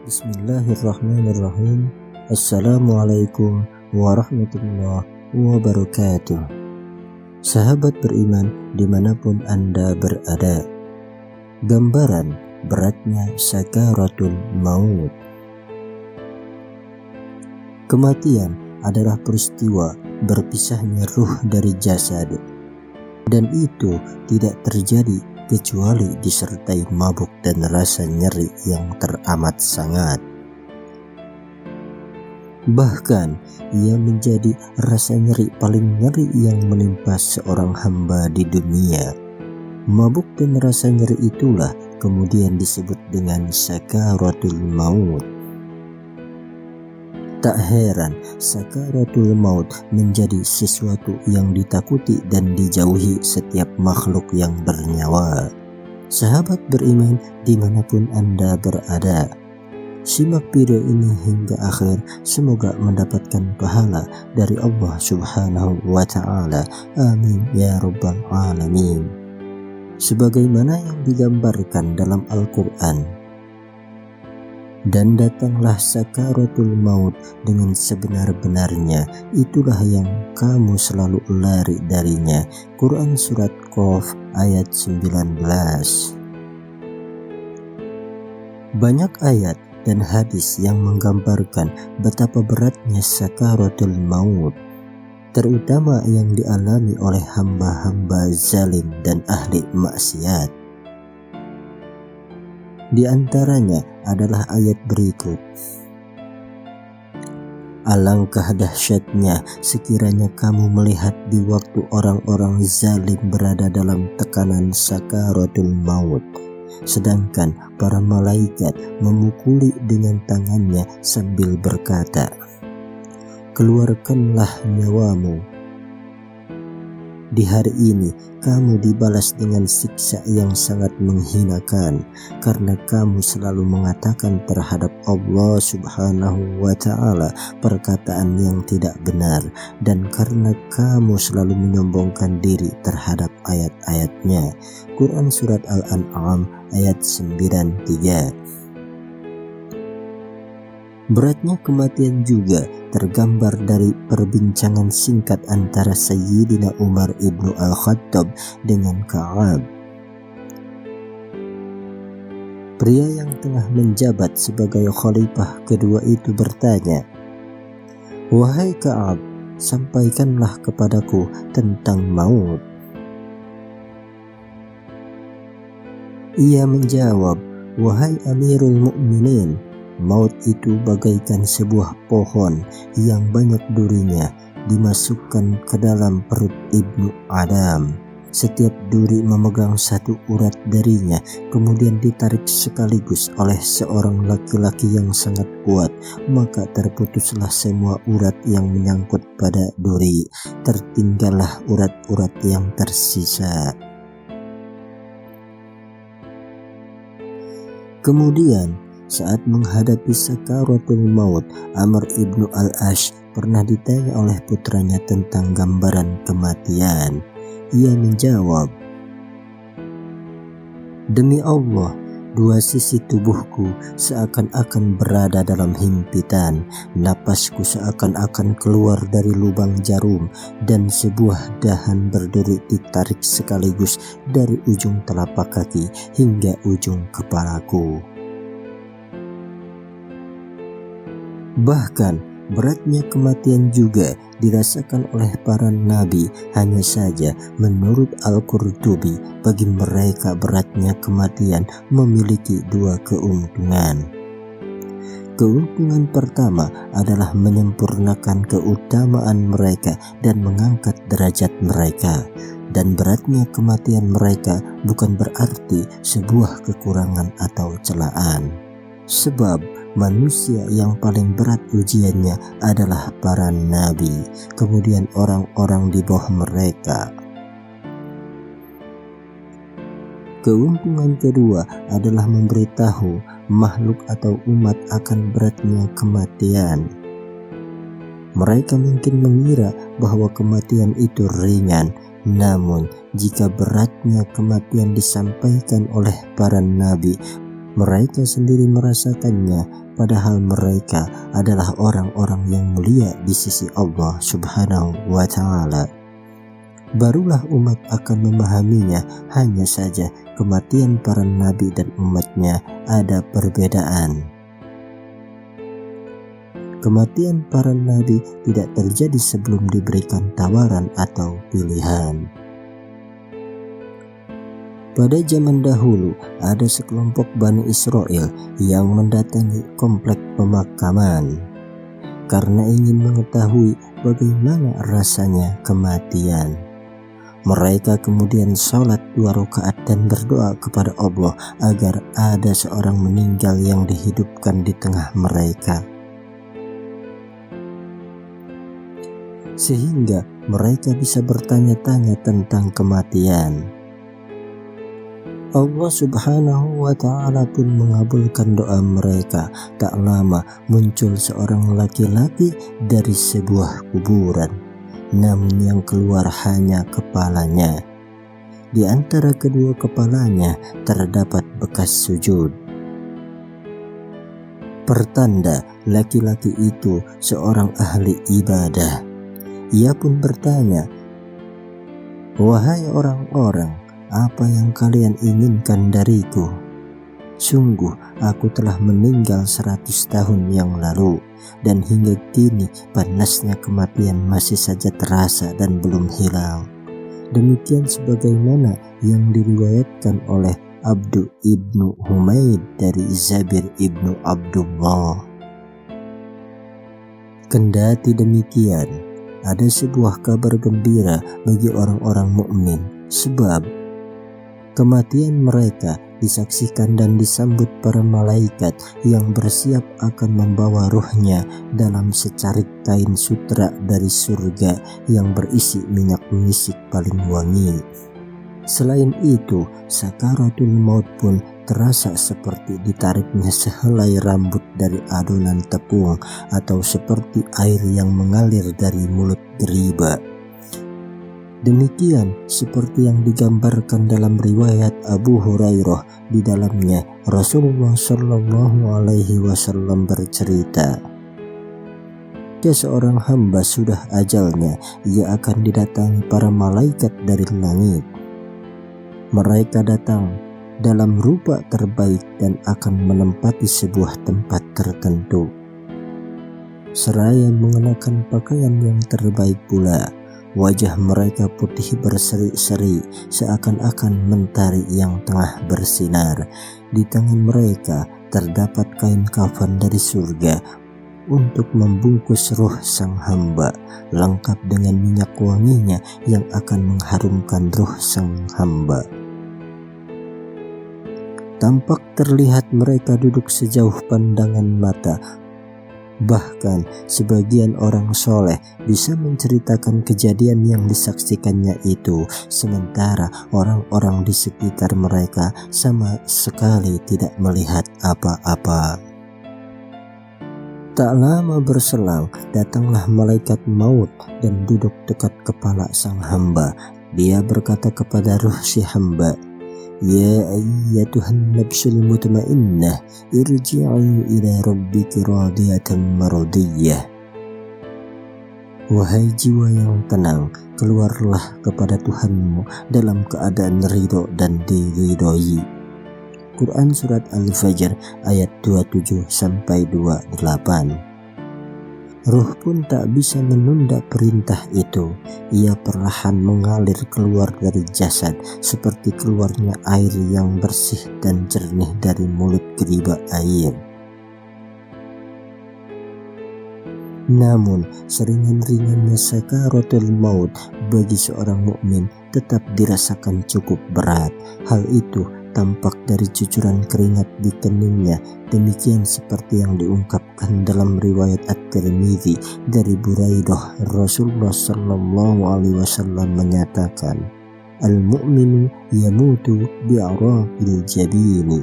Bismillahirrahmanirrahim. Assalamualaikum warahmatullahi wabarakatuh. Sahabat beriman dimanapun Anda berada, gambaran beratnya sakaratul maut. Kematian adalah peristiwa berpisahnya ruh dari jasad, dan itu tidak terjadi kecuali disertai mabuk dan rasa nyeri yang teramat sangat. Bahkan ia menjadi rasa nyeri paling nyeri yang menimpa seorang hamba di dunia. Mabuk dan rasa nyeri itulah kemudian disebut dengan sakaratul maut. Tak heran sakaratul maut menjadi sesuatu yang ditakuti dan dijauhi setiap makhluk yang bernyawa. Sahabat beriman dimanapun Anda berada, simak video ini hingga akhir, semoga mendapatkan pahala dari Allah Subhanahu wa Ta'ala. Amin ya Rabbal Alamin. Sebagaimana yang digambarkan dalam Al-Quran, dan datanglah sakaratul maut dengan sebenar-benarnya, itulah yang kamu selalu lari darinya. Quran Surat Qaf ayat 19. Banyak ayat dan hadis yang menggambarkan betapa beratnya sakaratul maut, terutama yang dialami oleh hamba-hamba zalim dan ahli maksiat. Di antaranya adalah ayat berikut. Alangkah dahsyatnya sekiranya kamu melihat di waktu orang-orang zalim berada dalam tekanan sakaratul maut, sedangkan para malaikat memukuli dengan tangannya sambil berkata, keluarkanlah nyawamu. Di hari ini kamu dibalas dengan siksa yang sangat menghinakan, karena kamu selalu mengatakan terhadap Allah Subhanahu wa Ta'ala perkataan yang tidak benar, dan karena kamu selalu menyombongkan diri terhadap ayat-ayatnya. Quran Surat Al-An'am ayat 93. Beratnya kematian juga tergambar dari perbincangan singkat antara Sayyidina Umar ibnu Al-Khattab dengan Ka'ab. Pria yang tengah menjabat sebagai khalifah kedua itu bertanya, wahai Ka'ab, sampaikanlah kepadaku tentang maut. Ia menjawab, wahai Amirul Mukminin, maut itu bagaikan sebuah pohon yang banyak durinya dimasukkan ke dalam perut Ibnu Adam. Setiap duri memegang satu urat darinya, kemudian ditarik sekaligus oleh seorang laki-laki yang sangat kuat, maka terputuslah semua urat yang menyangkut pada duri, tertinggallah urat-urat yang tersisa. Kemudian saat menghadapi sakaratul maut, Amr ibnu Al-Ash pernah ditanya oleh putranya tentang gambaran kematian. Ia menjawab, demi Allah, dua sisi tubuhku seakan-akan berada dalam himpitan, napasku seakan-akan keluar dari lubang jarum, dan sebuah dahan berduri ditarik sekaligus dari ujung telapak kaki hingga ujung kepalaku. Bahkan beratnya kematian juga dirasakan oleh para nabi, hanya saja menurut Al-Qurtubi bagi mereka beratnya kematian memiliki dua keuntungan. Keuntungan pertama adalah menyempurnakan keutamaan mereka dan mengangkat derajat mereka, dan beratnya kematian mereka bukan berarti sebuah kekurangan atau celaan, sebab manusia yang paling berat ujiannya adalah para nabi, kemudian orang-orang di bawah mereka. Keuntungan kedua adalah memberitahu makhluk atau umat akan beratnya kematian. Mereka mungkin mengira bahwa kematian itu ringan, namun jika beratnya kematian disampaikan oleh para nabi, mereka sendiri merasakannya, padahal mereka adalah orang-orang yang mulia di sisi Allah Subhanahu wa Ta'ala. Barulah umat akan memahaminya. Hanya saja kematian para nabi dan umatnya ada perbedaan. Kematian para nabi tidak terjadi sebelum diberikan tawaran atau pilihan. Pada zaman dahulu, ada sekelompok Bani Israel yang mendatangi komplek pemakaman karena ingin mengetahui bagaimana rasanya kematian. Mereka kemudian sholat 2 rakaat dan berdoa kepada Allah agar ada seorang meninggal yang dihidupkan di tengah mereka, sehingga mereka bisa bertanya-tanya tentang kematian. Allah Subhanahu wa Ta'ala pun mengabulkan doa mereka. Tak lama muncul seorang laki-laki dari sebuah kuburan, namun yang keluar hanya kepalanya. Di antara kedua kepalanya terdapat bekas sujud, pertanda laki-laki itu seorang ahli ibadah. Ia pun bertanya, "Wahai orang-orang, apa yang kalian inginkan dariku? Sungguh aku telah meninggal 100 tahun yang lalu, dan hingga kini panasnya kematian masih saja terasa dan belum hilang." Demikian sebagaimana yang diriwayatkan oleh Abdu ibnu Humaid dari Zabir ibnu Abdullah. Kendati demikian, ada sebuah kabar gembira bagi orang-orang mukmin, sebab kematian mereka disaksikan dan disambut para malaikat yang bersiap akan membawa ruhnya dalam secarik kain sutra dari surga yang berisi minyak misik paling wangi. Selain itu, sakaratul maut pun terasa seperti ditariknya sehelai rambut dari adonan tepung, atau seperti air yang mengalir dari mulut geriba. Demikian seperti yang digambarkan dalam riwayat Abu Hurairah. Di dalamnya Rasulullah Shallallahu Alaihi Wasallam bercerita, jika seorang hamba sudah ajalnya, ia akan didatangi para malaikat dari langit. Mereka datang dalam rupa terbaik dan akan menempati sebuah tempat tertentu, seraya mengenakan pakaian yang terbaik pula. Wajah mereka putih berseri-seri seakan-akan mentari yang tengah bersinar. Di tangan mereka terdapat kain kafan dari surga untuk membungkus ruh sang hamba, lengkap dengan minyak wanginya yang akan mengharumkan ruh sang hamba. Tampak terlihat mereka duduk sejauh pandangan mata. Bahkan sebagian orang soleh bisa menceritakan kejadian yang disaksikannya itu, sementara orang-orang di sekitar mereka sama sekali tidak melihat apa-apa. Tak lama berselang, datanglah malaikat maut dan duduk dekat kepala sang hamba. Dia berkata kepada ruh si hamba, "Ya ayyatuhan nafsul mutmainnah, irji'i ila rabbiki radiyatan maradiyah." Wahai jiwa yang tenang, keluarlah kepada Tuhanmu dalam keadaan ridho dan diridhoi. Quran Surat Al-Fajr ayat 27-28. Ruh pun tak bisa menunda perintah itu. Ia perlahan mengalir keluar dari jasad seperti keluarnya air yang bersih dan jernih dari mulut geriba air. Namun seringan-ringannya sakaratul maut bagi seorang mukmin tetap dirasakan cukup berat. Hal itu tampak dari cucuran keringat di keningnya, demikian seperti yang diungkapkan dalam riwayat At-Tirmidzi dari Buraidah. Rasulullah Shallallahu Alaihi Wasallam menyatakan, al-mu'minu yamutu bi'araqil jabini.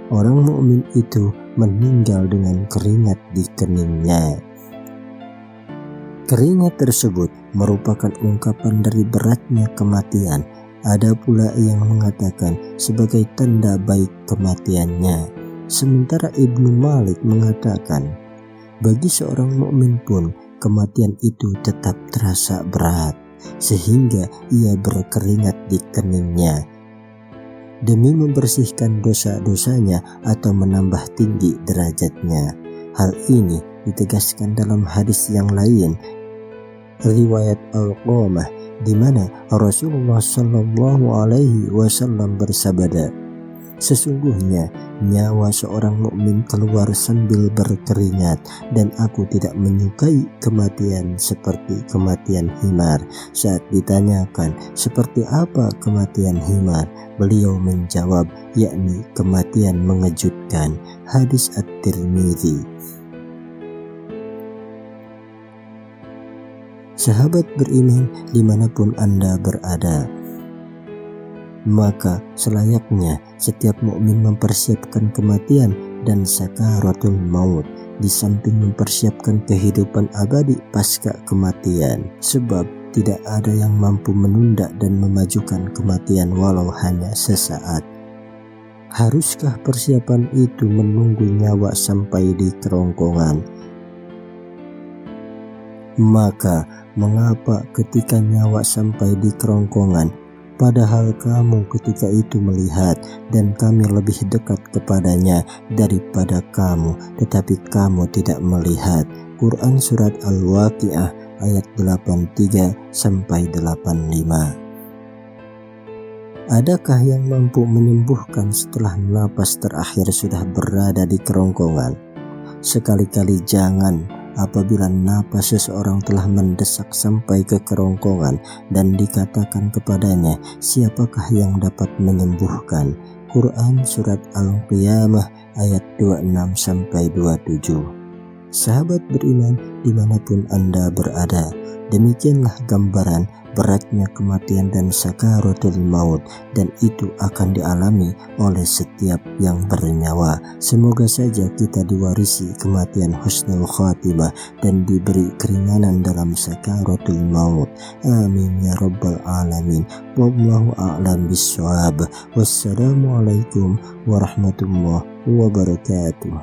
Orang mukmin itu meninggal dengan keringat di keningnya. Keringat tersebut merupakan ungkapan dari beratnya kematian. Ada pula yang mengatakan sebagai tanda baik kematiannya. Sementara Ibnu Malik mengatakan, bagi seorang mukmin pun kematian itu tetap terasa berat, sehingga ia berkeringat di keningnya demi membersihkan dosa-dosanya atau menambah tinggi derajatnya. Hal ini ditegaskan dalam hadis yang lain, riwayat Al-Qamah, di mana Rasulullah Shallallahu Alaihi Wasallam bersabda, sesungguhnya nyawa seorang mukmin keluar sambil berkeringat, dan aku tidak menyukai kematian seperti kematian himar. Saat ditanyakan seperti apa kematian himar, beliau menjawab, yakni kematian mengejutkan. Hadis At-Tirmidzi. Sahabat beriman dimanapun Anda berada, maka selayaknya setiap mukmin mempersiapkan kematian dan sakaratul maut, di samping mempersiapkan kehidupan abadi pasca kematian, sebab tidak ada yang mampu menunda dan memajukan kematian walau hanya sesaat. Haruskah persiapan itu menunggu nyawa sampai di kerongkongan? Maka mengapa ketika nyawa sampai di kerongkongan, padahal kamu ketika itu melihat dan kami lebih dekat kepadanya daripada kamu, tetapi kamu tidak melihat? Quran Surat Al-Waqiah ayat 83-85. Adakah yang mampu menyembuhkan setelah napas terakhir sudah berada di kerongkongan? Sekali-kali jangan. Apabila napas seseorang telah mendesak sampai ke kerongkongan dan dikatakan kepadanya, siapakah yang dapat menyembuhkan? Quran Surat Al-Qiyamah ayat 26-27. Sahabat beriman dimanapun Anda berada, demikianlah gambaran beratnya kematian dan sakaratul maut, dan itu akan dialami oleh setiap yang bernyawa. Semoga saja kita diwarisi kematian husnul khatimah dan diberi keringanan dalam sakaratul maut. Amin ya rabbal alamin. Wallahu a'lam bishawab. Wassalamualaikum warahmatullahi wabarakatuh.